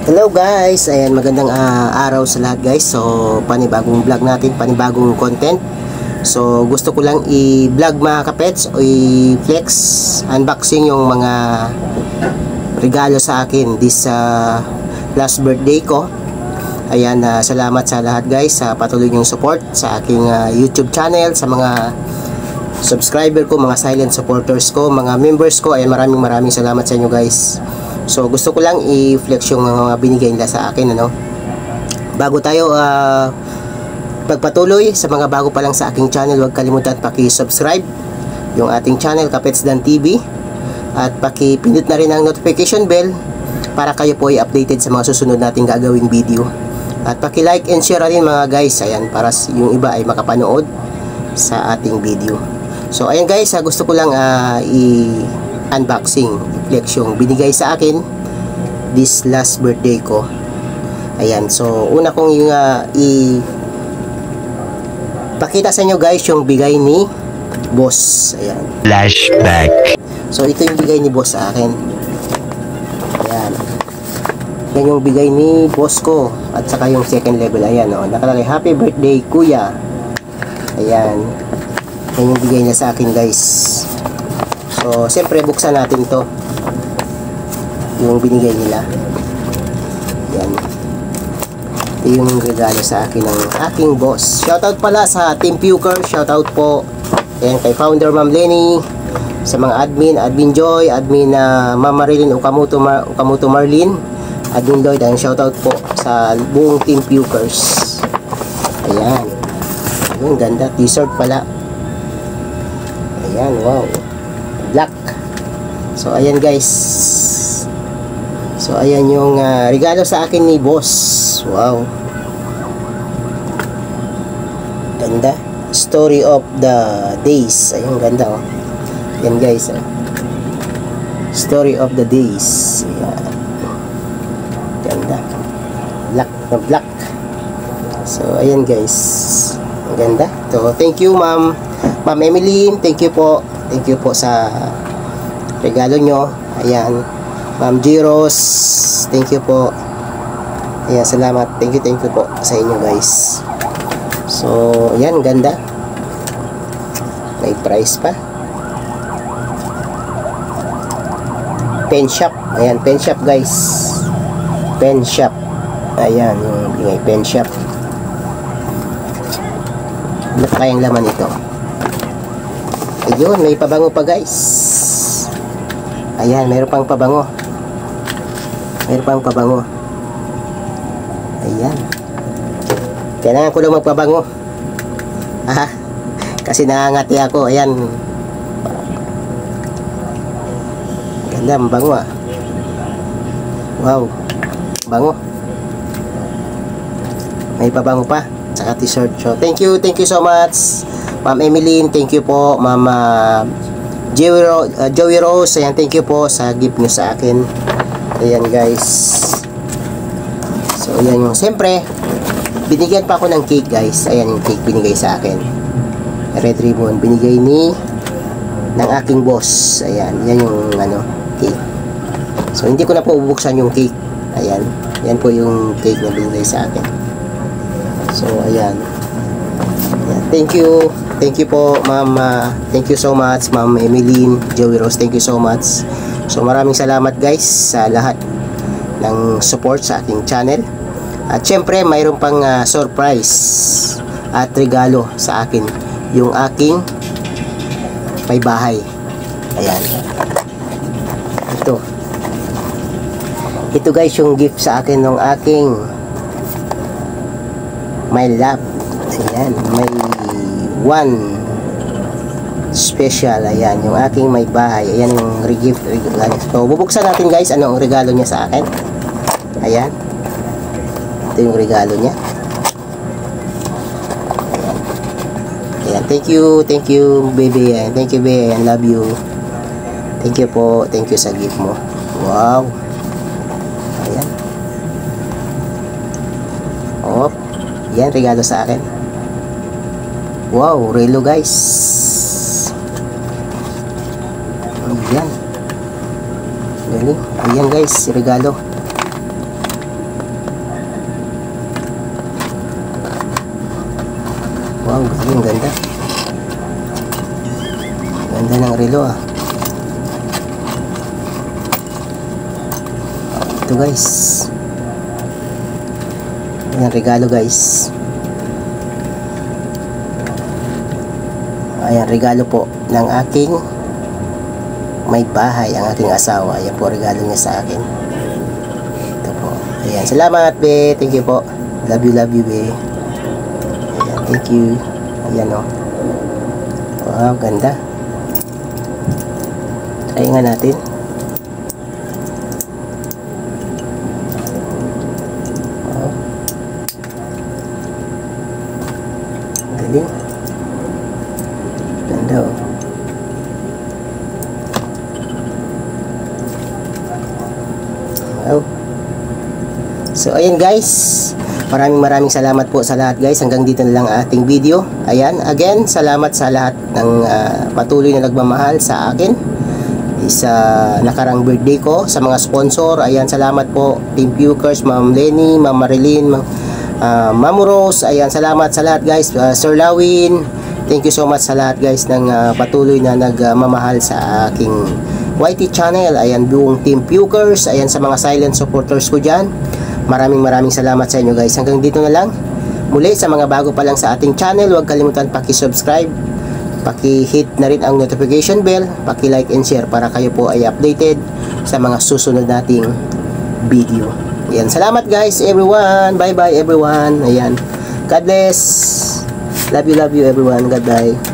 Hello guys, ayan magandang araw sa lahat guys. So panibagong vlog natin, panibagong content. So gusto ko lang i-vlog mga kapets o i-flex, unboxing yung mga regalo sa akin this last birthday ko. Ayan, salamat sa lahat guys sa patuloy niyong support sa aking YouTube channel, sa mga subscriber ko, mga silent supporters ko, mga members ko. Ayan, maraming salamat sa inyo guys. So gusto ko lang i-flex yung mga binigay nila sa akin, ano. Bago tayo pagpatuloy, sa mga bago pa lang sa aking channel, huwag kalimutan paki-subscribe yung ating channel Kapets Dan TV at paki-pindot na rin ang notification bell para kayo po ay updated sa mga susunod nating gagawing video. At paki-like and share rin mga guys, ayan, para yung iba ay makapanood sa ating video. So ayan guys, gusto ko lang unboxing, flex yung binigay sa akin this last birthday ko. Ayan, so una kong pakita sa inyo guys yung bigay ni boss. Ayan, flashback. so ito yung bigay ni boss sa akin. Ayan, yan yung bigay ni boss ko at saka yung second level. Ayan, nakalagay happy birthday kuya. Ayan, yan yung bigay niya sa akin guys. So, siyempre, buksan natin to. Yung binigay nila. Yan. Ito yung regalo sa akin ng aking boss. Shoutout pala sa Team Puker. Shoutout po. Ayan, kay Founder Ma'am Lenny. Sa mga Admin Joy, Admin Ma'am Marilyn Okamoto Marlin, Admin Lloyd. Ayan, shoutout po sa buong Team Pukers. Ayan. Yung ganda. T-shirt pala. Ayan, wow. Black. So ayan guys. So ayan yung regalo sa akin ni boss. Wow. Ganda. Story of the days. Ayun, ganda oh. Ayan guys. Story of the days. Ayan. Ganda. Black na black. So ayan guys. Ang ganda. So thank you Ma'am Emeline. Thank you po. Thank you po sa regalo nyo. Ayan, Ma'am Giros, thank you po. Ayan, salamat. Thank you po sa inyo guys. So, ayan, ganda. May price pa. Pen shop. Ayan, pen shop guys. Pen shop. Ayan, yung bigay pen shop. Ano kayang laman ito? Ayun, may pabango pa guys. Ayan, mayroon pang pabango. Mayroon pang pabango. Ayan. Kailangan ko lang magpabango. Kasi nangangati ako. Ayan. Ganda, mabango ah. Wow. Bango. May pabango pa. Saka t-shirt. So, thank you so much. Ma'am Emeline, thank you po. Ma'am Joey Rose, ayan, thank you po sa gift nyo sa akin. Ayan guys. So ayan yung, siyempre binigyan pa ako ng cake guys. Ayan yung cake binigay sa akin. Red ribbon, binigay ng aking boss. Ayan, yan yung cake. So hindi ko na po bubuksan yung cake. Ayan, yan po yung cake na binigay sa akin. So ayan. Thank you po Ma'am, thank you so much Ma'am Emeline, Joey Rose, thank you so much. So maraming salamat guys sa lahat ng support sa aking channel. At syempre mayroon pang surprise at regalo sa akin, yung aking may bahay. Ayan, ito guys yung gift sa akin ng aking my love. Ayan, may one special. Ayan, yung aking may bahay. Ayan yung regalo. So, bubuksan natin guys, ano ang regalo niya sa akin. Ayan. Ito yung regalo niya. Ayan. Thank you baby. Ayan. Thank you baby. I love you. Thank you po. Thank you sa gift mo. Wow. Ayan. Oh. Yan, regalo sa akin. Wow, relo guys. Ayan. Galing. Ayan guys, regalo. Wow, galing, ganda. Ganda ng relo ah. Ito guys. Ayan, regalo guys. Ayan, regalo po ng aking may bahay, ang aking asawa. Ayan po, regalo niya sa akin. Ito po. Ayan, salamat be. Thank you po. Love you be. Ayan, thank you. Ayan o. Wow, ganda. Try nga natin. Wow. Galing. Ganda o. Wow. So ayan guys, maraming salamat po sa lahat guys. Hanggang dito na lang ating video. Ayan, again, salamat sa lahat ng patuloy na nagmamahal sa akin sa nakarang birthday ko, sa mga sponsor. Ayan, salamat po Team Pukers, Ma'am Lenny, Ma'am Marilyn, Ma'am Rose. Ayan, salamat sa lahat guys. Sir Lawin, thank you so much sa lahat guys ng patuloy na nagmamahal sa aking YT channel. Ayan, buong Team Pukers. Ayan, sa mga silent supporters ko dyan, maraming salamat sa inyo guys. Hanggang dito na lang. Muli, sa mga bago pa lang sa ating channel, huwag kalimutan paki-subscribe, paki-hit na rin ang notification bell, paki-like and share para kayo po ay updated sa mga susunod nating video. Ayan, salamat guys everyone. Bye bye everyone. Ayan, God bless. Love you everyone. God bye.